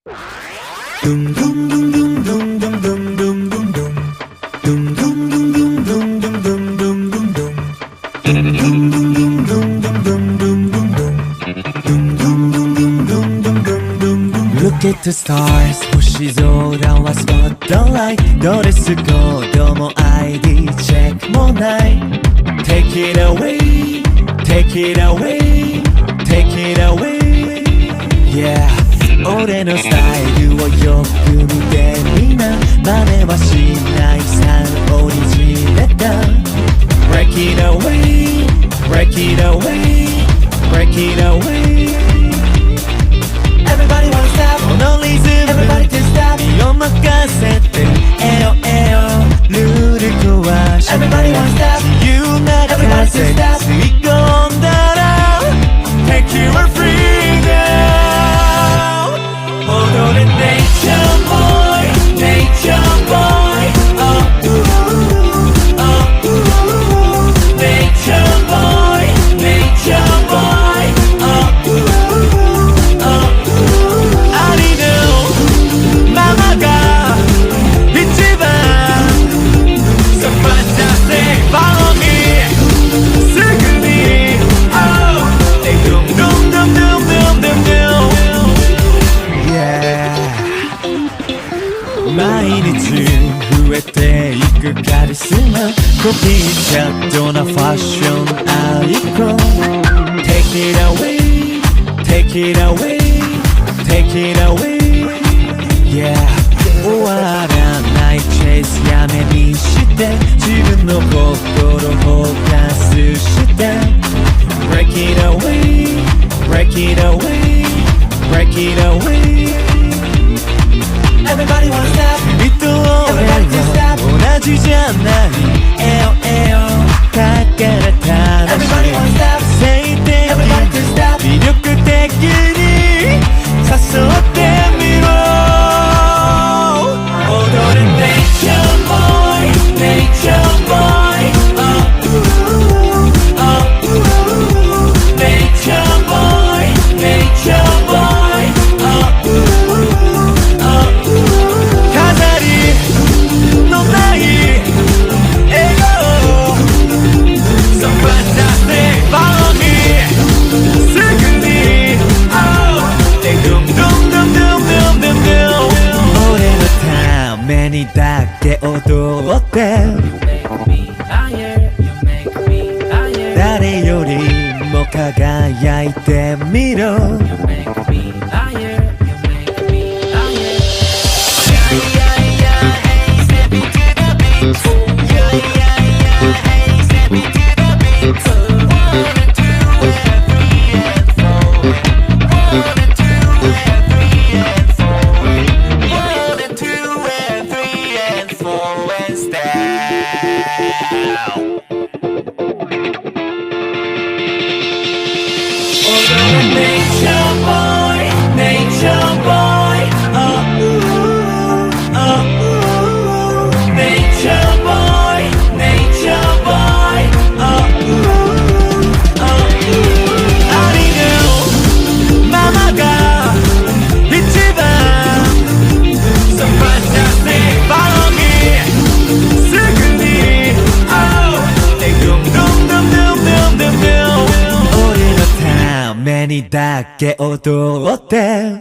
Look at the stars 星空はスポットライトドレスコードも ID チェックもない Take it away Take it away Take it away Yeah 俺のスタイルをよく見てみな真似はしないさオリジナルだ Break it away Break it away Break it away Everybody wanna stop このリズム Everybody can stop 身を任せてエヨエヨルール壊し Everybody wanna stop 自由な風吸い込んだら Take your freedom 踊れ Nature boy Nature boy Oh ooh Oh ooh Nature boy Nature boy Oh ooh Oh ooh I know ママが一番 So fantastic Follow me すぐに Oh They dum dum dum dum dum dum dum Yeah 毎日増えていくカリスマコピーキャットなファッションアイコン Take it away Take it away Take it away Yeah 終わらないチェイスやめにして自分の心フォーカスして Break it away Break it away Break it away Everybody wanna stop 君と俺は同じじゃないエヨエヨだから楽しい Everybody wanna stop 性的 Everybody can stop 魅力的に誘ってみろ踊れ Nature boy Nature boy Oh ooh Oh ooh Nature boy Nature boy Oh ooh Oh ooh 飾りのない笑顔 So fantastic Follow me すぐに Oh They dum dum dum dum dum dum dum 俺のためにだけ踊って誰よりも輝いてみろだけ踊って